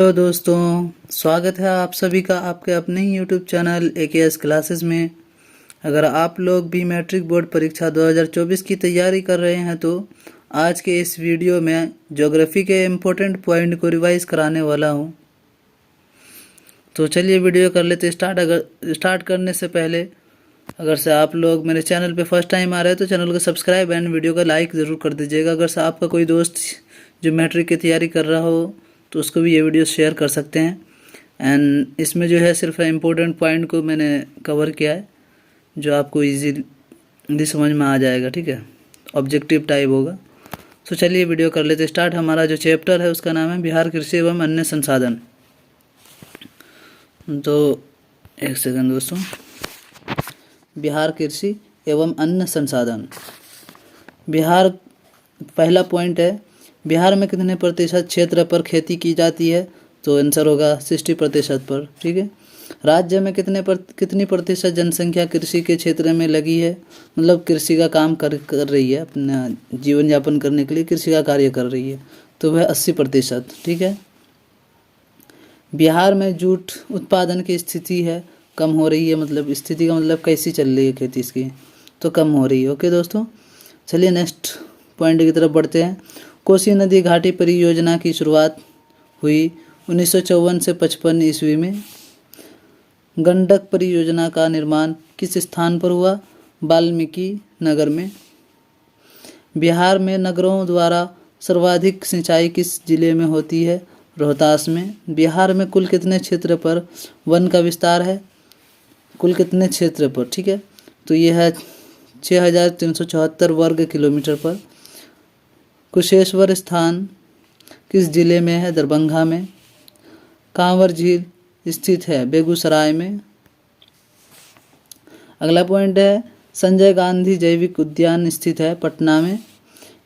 Hello दोस्तों, स्वागत है आप सभी का आपके अपने ही यूट्यूब चैनल AKS क्लासेस में। अगर आप लोग भी मैट्रिक बोर्ड परीक्षा 2024 की तैयारी कर रहे हैं तो आज के इस वीडियो में ज्योग्राफी के इम्पोर्टेंट पॉइंट को रिवाइज कराने वाला हूं। तो चलिए वीडियो कर लेते स्टार्ट। अगर स्टार्ट करने से पहले अगर से आप लोग मेरे चैनल पे फर्स्ट टाइम आ रहे हैं तो चैनल को सब्सक्राइब एंड वीडियो का लाइक ज़रूर कर दीजिएगा। अगर से आपका कोई दोस्त जो मैट्रिक की तैयारी कर रहा हो तो उसको भी ये वीडियो शेयर कर सकते हैं। एंड इसमें जो है सिर्फ इम्पोर्टेंट पॉइंट को मैंने कवर किया है जो आपको इजीली समझ में आ जाएगा, ठीक है। ऑब्जेक्टिव टाइप होगा। तो चलिए वीडियो कर लेते स्टार्ट। हमारा जो चैप्टर है उसका नाम है बिहार कृषि एवं अन्य संसाधन। तो एक सेकंड दोस्तों, बिहार कृषि एवं अन्य संसाधन। बिहार पहला पॉइंट है, बिहार में कितने प्रतिशत क्षेत्र पर खेती की जाती है? तो आंसर होगा 60% पर, ठीक है। राज्य में कितनी प्रतिशत जनसंख्या कृषि के क्षेत्र में लगी है, मतलब कृषि का काम कर रही है, अपना जीवन यापन करने के लिए कृषि का कार्य कर रही है, तो वह 80%, ठीक है। बिहार में जूट उत्पादन की स्थिति है, कम हो रही है, मतलब स्थिति का मतलब कैसी चल रही है खेती इसकी, तो कम हो रही है। ओके दोस्तों, चलिए नेक्स्ट पॉइंट की तरफ बढ़ते हैं। कोसी नदी घाटी परियोजना की शुरुआत हुई 1954 से 55 ईस्वी में। गंडक परियोजना का निर्माण किस स्थान पर हुआ? वाल्मीकि नगर में। बिहार में नगरों द्वारा सर्वाधिक सिंचाई किस जिले में होती है? रोहतास में। बिहार में कुल कितने क्षेत्र पर वन का विस्तार है? कुल कितने क्षेत्र पर, ठीक है, तो ये है 6374 वर्ग किलोमीटर पर। कुशेश्वर स्थान किस जिले में है? दरभंगा में। कांवर झील स्थित है बेगूसराय में। अगला पॉइंट है, संजय गांधी जैविक उद्यान स्थित है पटना में।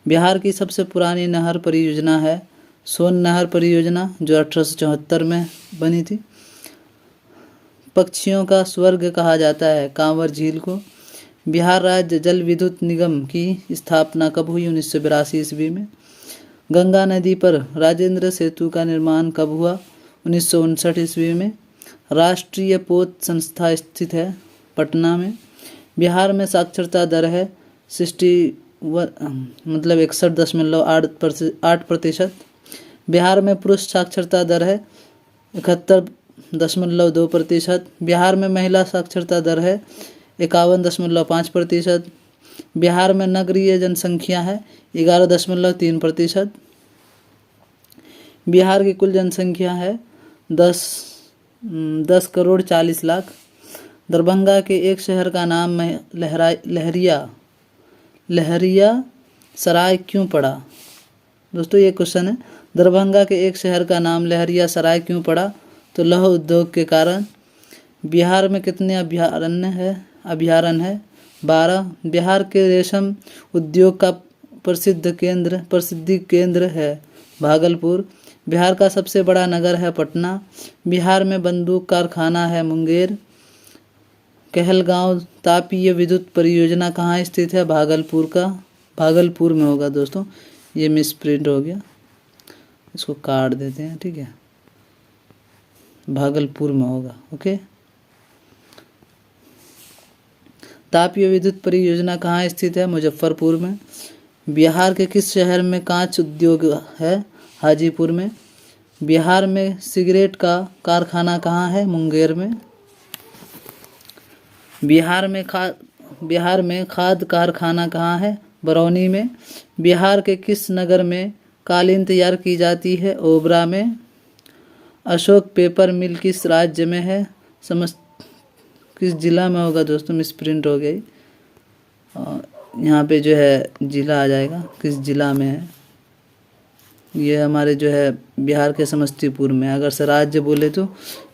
बिहार की सबसे पुरानी नहर परियोजना है सोन नहर परियोजना, जो 1874 में बनी थी। पक्षियों का स्वर्ग कहा जाता है कांवर झील को। बिहार राज्य जल विद्युत निगम की स्थापना कब हुई? 1982 ईस्वी में। गंगा नदी पर राजेंद्र सेतु का निर्माण कब हुआ? 1959 ईस्वी में। राष्ट्रीय पोत संस्था स्थित है पटना में। बिहार में साक्षरता दर है 61.8%। बिहार में पुरुष साक्षरता दर है 71.2%। बिहार में महिला साक्षरता दर है 51.5%। बिहार में नगरीय जनसंख्या है 11.3%। बिहार की कुल जनसंख्या है 10 करोड़ 40 लाख। दरभंगा के एक शहर का नाम लहरिया सराय क्यों पड़ा? दोस्तों ये क्वेश्चन है, दरभंगा के एक शहर का नाम लहरिया सराय क्यों पड़ा? तो लौह उद्योग के कारण। बिहार में कितने अभयारण्य है? 12। बिहार के रेशम उद्योग का प्रसिद्धि केंद्र है भागलपुर। बिहार का सबसे बड़ा नगर है पटना। बिहार में बंदूक कारखाना है मुंगेर। कहलगांव तापीय विद्युत परियोजना कहाँ स्थित है? भागलपुर में होगा दोस्तों। ये मिस प्रिंट हो गया, इसको काट देते हैं, ठीक है, भागलपुर में होगा। ओके। तापीय विद्युत परियोजना कहाँ स्थित है? मुजफ्फरपुर में। बिहार के किस शहर में कांच उद्योग है? हाजीपुर में। बिहार में सिगरेट का कारखाना कहाँ है? मुंगेर में। बिहार में खाद कारखाना कहाँ है? बरौनी में। बिहार के किस नगर में कालीन तैयार की जाती है? ओबरा में। अशोक पेपर मिल किस राज्य में है? किस जिला में होगा दोस्तों? मिसप्रिंट हो गई, यहाँ पे जो है जिला आ जाएगा, किस जिला में है। ये हमारे जो है बिहार के समस्तीपुर में। अगर से राज्य बोले तो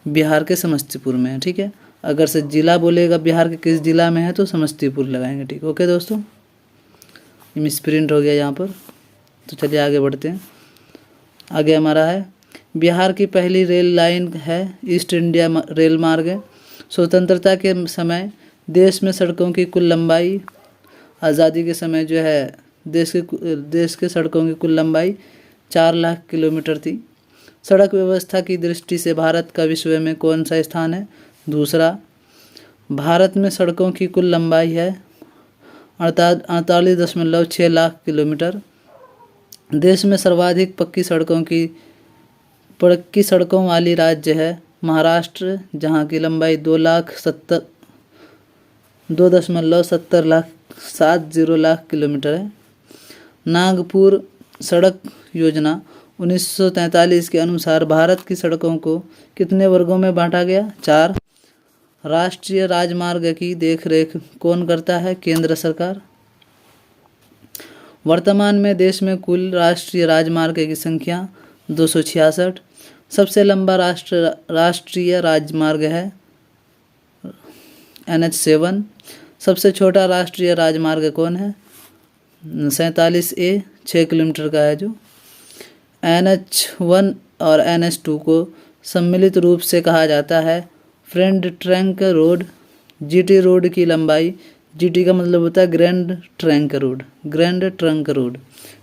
बिहार के समस्तीपुर में है, ठीक है। अगर से जिला बोलेगा बिहार के किस जिला में है तो समस्तीपुर लगाएंगे, ठीक। ओके दोस्तों, ये मिसप्रिंट हो गया यहाँ पर। तो चलिए आगे बढ़ते हैं। आगे हमारा है, बिहार की पहली रेल लाइन है ईस्ट इंडिया रेल मार्ग है। स्वतंत्रता के समय देश में सड़कों की कुल लंबाई, आज़ादी के समय जो है देश के सड़कों की कुल लंबाई 4 लाख किलोमीटर थी। सड़क व्यवस्था की दृष्टि से भारत का विश्व में कौन सा स्थान है? दूसरा। भारत में सड़कों की कुल लंबाई है 48.6 लाख किलोमीटर। देश में सर्वाधिक पक्की सड़कों वाली राज्य है महाराष्ट्र, जहाँ की लंबाई 2.70 लाख किलोमीटर है। नागपुर सड़क योजना 1943 के अनुसार भारत की सड़कों को कितने वर्गों में बांटा गया? 4। राष्ट्रीय राजमार्ग की देखरेख कौन करता है? केंद्र सरकार। वर्तमान में देश में कुल राष्ट्रीय राजमार्ग की संख्या 266। सबसे लंबा राष्ट्रीय राजमार्ग है NH7। सबसे छोटा राष्ट्रीय राजमार्ग कौन है? 47A 6 किलोमीटर का है जो। NH1 और NH2 को सम्मिलित रूप से कहा जाता है friend trunk road. GT road की लंबाई, GT का मतलब होता है ग्रैंड ट्रंक रोड,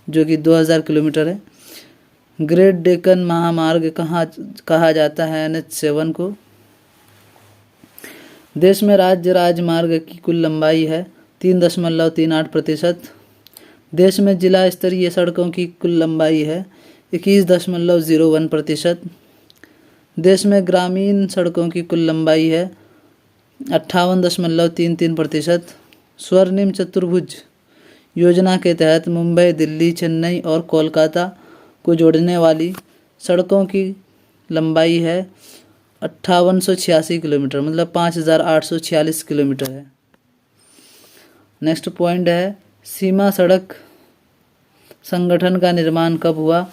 जो कि 2000 किलोमीटर है। ग्रेट डेक्कन महामार्ग कहा जाता है NH7 को। देश में राज्य राजमार्ग की कुल लंबाई है 3.38%। देश में जिला स्तरीय सड़कों की कुल लंबाई है 21.01%। देश में ग्रामीण सड़कों की कुल लंबाई है 58.33%। स्वर्णिम चतुर्भुज योजना के तहत मुंबई, दिल्ली, चेन्नई और कोलकाता को जोड़ने वाली सड़कों की लंबाई है 5886 किलोमीटर, मतलब 5846 किलोमीटर है। नेक्स्ट पॉइंट है सीमा सड़क संगठन का निर्माण कब हुआ?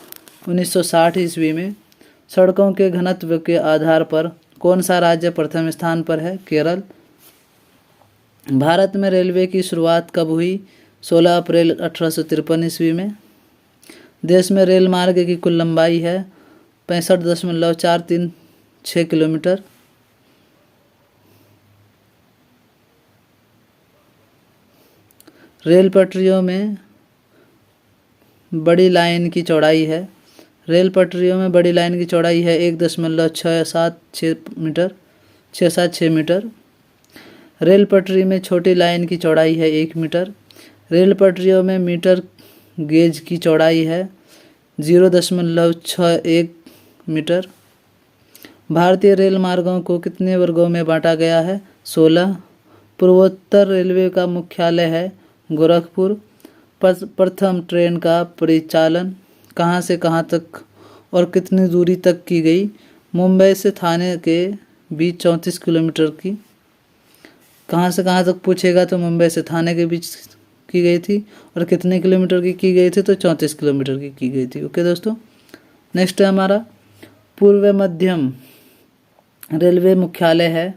1960 ईस्वी में। सड़कों के घनत्व के आधार पर कौन सा राज्य प्रथम स्थान पर है? केरल। भारत में रेलवे की शुरुआत कब हुई? 16 अप्रैल 1853 ईस्वी में। देश में रेल मार्ग की कुल लंबाई है 65.436 किलोमीटर। रेल पटरियों में बड़ी लाइन की चौड़ाई है 1.676 मीटर। रेल पटरी में छोटी लाइन की चौड़ाई है 1 मीटर। रेल पटरियों में मीटर गेज की चौड़ाई है 0.61 मीटर। भारतीय रेल मार्गों को कितने वर्गों में बांटा गया है? 16। पूर्वोत्तर रेलवे का मुख्यालय है गोरखपुर। प्रथम ट्रेन का परिचालन कहाँ से कहाँ तक और कितनी दूरी तक की गई? मुंबई से थाने के बीच 34 किलोमीटर की। कहाँ से कहाँ तक पूछेगा तो मुंबई से थाने के बीच की गई थी। और कितने किलोमीटर की गई थी? तो 34 किलोमीटर की गई थी। ओके दोस्तों, नेक्स्ट है हमारा पूर्व मध्यम रेलवे मुख्यालय है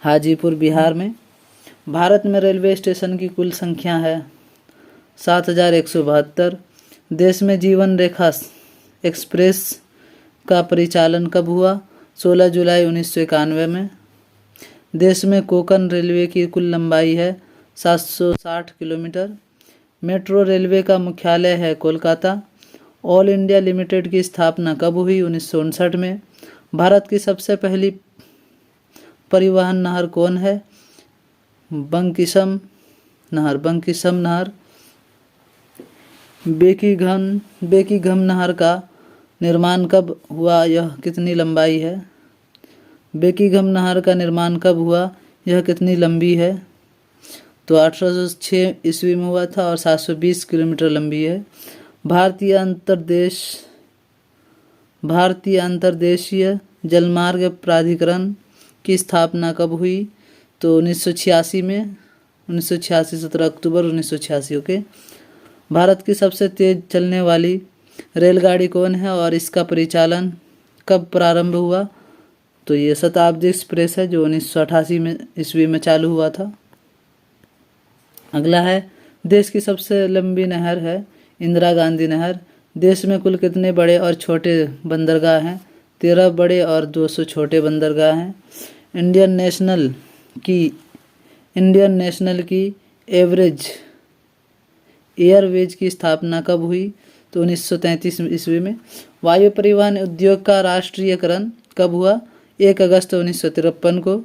हाजीपुर, बिहार में। भारत में रेलवे स्टेशन की कुल संख्या है 7172। देश में जीवन रेखा एक्सप्रेस का परिचालन कब हुआ? 16 जुलाई 1991 में। देश में कोंकण रेलवे की कुल लंबाई है 760 किलोमीटर। मेट्रो रेलवे का मुख्यालय है कोलकाता। ऑल इंडिया लिमिटेड की स्थापना कब हुई? 1959 में। भारत की सबसे पहली परिवहन नहर कौन है? बंकिसम नहर। बेकीघम नहर का निर्माण कब हुआ? यह कितनी लंबाई है? बेकीघम नहर का निर्माण कब हुआ? यह कितनी लंबी है? तो 1806 ईस्वी में हुआ था और 720 किलोमीटर लंबी है। भारतीय अंतर्देशीय जलमार्ग प्राधिकरण की स्थापना कब हुई? तो 1986 में। 17 अक्टूबर 1986। ओके। भारत की सबसे तेज चलने वाली रेलगाड़ी कौन है और इसका परिचालन कब प्रारंभ हुआ? तो ये शताब्दी एक्सप्रेस है जो 1988 ईस्वी में चालू हुआ था। अगला है देश की सबसे लंबी नहर है इंदिरा गांधी नहर। देश में कुल कितने बड़े और छोटे बंदरगाह हैं? 13 बड़े और 200 छोटे बंदरगाह हैं। इंडियन नेशनल की एयरवेज की स्थापना कब हुई? तो 1933 ईस्वी में। वायु परिवहन उद्योग का राष्ट्रीयकरण कब हुआ? 1 अगस्त 1953 को।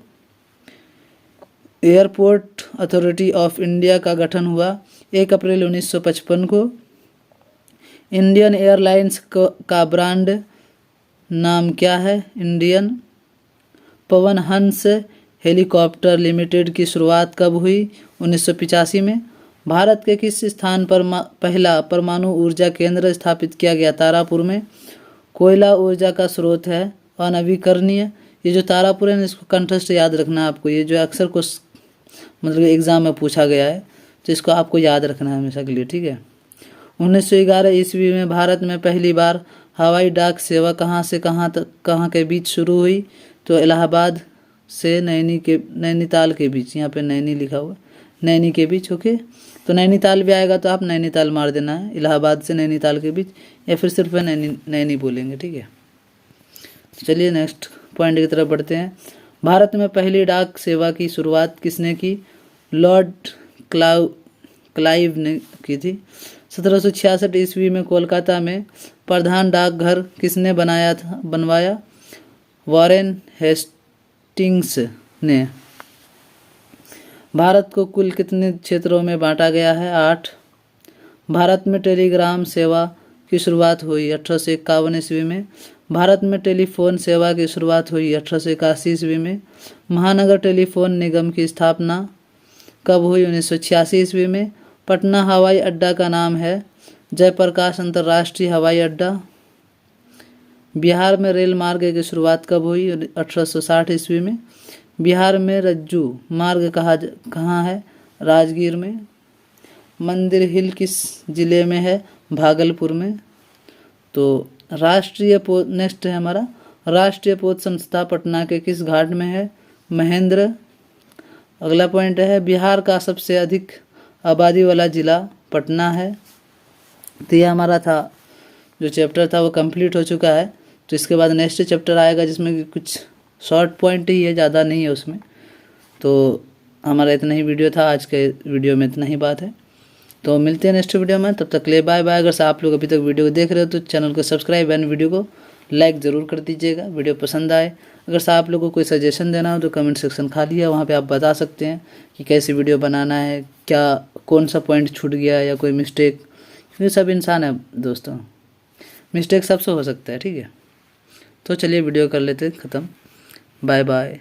एयरपोर्ट अथॉरिटी ऑफ इंडिया का गठन हुआ 1 अप्रैल 1955 को। इंडियन एयरलाइंस का ब्रांड नाम क्या है? Indian. Pawan Hans helicopter limited की शुरुआत कब हुई? 1985 में। भारत के किस स्थान पर पहला परमाणु ऊर्जा केंद्र स्थापित किया गया? तारापुर में। कोयला ऊर्जा का स्रोत है अनवीकरणीय। ये जो तारापुर है इसको कंठस्थ याद रखना आपको, ये जो अक्सर को मतलब एग्जाम में पूछा गया है, तो इसको आपको याद रखना है हमेशा के लिए, ठीक है। 1911 ईस्वी में भारत में पहली बार हवाई डाक सेवा कहाँ से कहाँ के बीच शुरू हुई? तो इलाहाबाद से नैनीताल के बीच, यहाँ पे नैनी लिखा हुआ, नैनी के बीच। ओके, तो नैनीताल भी आएगा तो आप नैनीताल मार देना है, इलाहाबाद से नैनीताल के बीच, या फिर सिर्फ नैनी बोलेंगे, ठीक है। चलिए नेक्स्ट पॉइंट की तरफ बढ़ते हैं। भारत में पहली डाक सेवा की शुरुआत किसने की? लॉर्ड क्लाइव ने की थी। 1766 ईस्वी में कोलकाता में प्रधान डाकघर किसने बनवाया? वॉरेन हेस्टिंग्स ने। भारत को कुल कितने क्षेत्रों में बांटा गया है? 8। भारत में टेलीग्राम सेवा की शुरुआत हुई 1851 ईस्वी में। भारत में टेलीफोन सेवा की शुरुआत हुई 1881 ईस्वी में। महानगर टेलीफोन निगम की स्थापना कब हुई? 1986 ईस्वी में। पटना हवाई अड्डा का नाम है जयप्रकाश अंतर्राष्ट्रीय हवाई अड्डा। बिहार में रेल मार्ग की शुरुआत कब हुई? 1860 ईस्वी में। बिहार में रज्जू मार्ग कहाँ है? राजगीर में। मंदिर हिल किस जिले में है? भागलपुर में। तो नेक्स्ट है हमारा राष्ट्रीय पोत संस्था पटना के किस घाट में है? महेंद्र। अगला पॉइंट है बिहार का सबसे अधिक आबादी वाला जिला पटना है। तो ये हमारा था जो चैप्टर था वो कंप्लीट हो चुका है। तो इसके बाद नेक्स्ट चैप्टर आएगा जिसमें कि कुछ शॉर्ट पॉइंट ही है, ज़्यादा नहीं है उसमें। तो हमारा इतना ही वीडियो था, आज के वीडियो में इतना ही बात है। तो मिलते हैं नेक्स्ट वीडियो में, तब तक ले बाय बाय। अगर आप लोग अभी तक वीडियो को देख रहे हो तो चैनल को सब्सक्राइब एंड वीडियो को लाइक ज़रूर कर दीजिएगा वीडियो पसंद आए। अगर आप लोगों को कोई सजेशन देना हो तो कमेंट सेक्शन खाली है, वहाँ पे आप बता सकते हैं कि कैसी वीडियो बनाना है, क्या कौन सा पॉइंट छूट गया या कोई मिस्टेक, क्योंकि सब इंसान है दोस्तों, मिस्टेक सबसे हो सकता है, ठीक है। तो चलिए वीडियो कर लेते ख़त्म। Bye bye.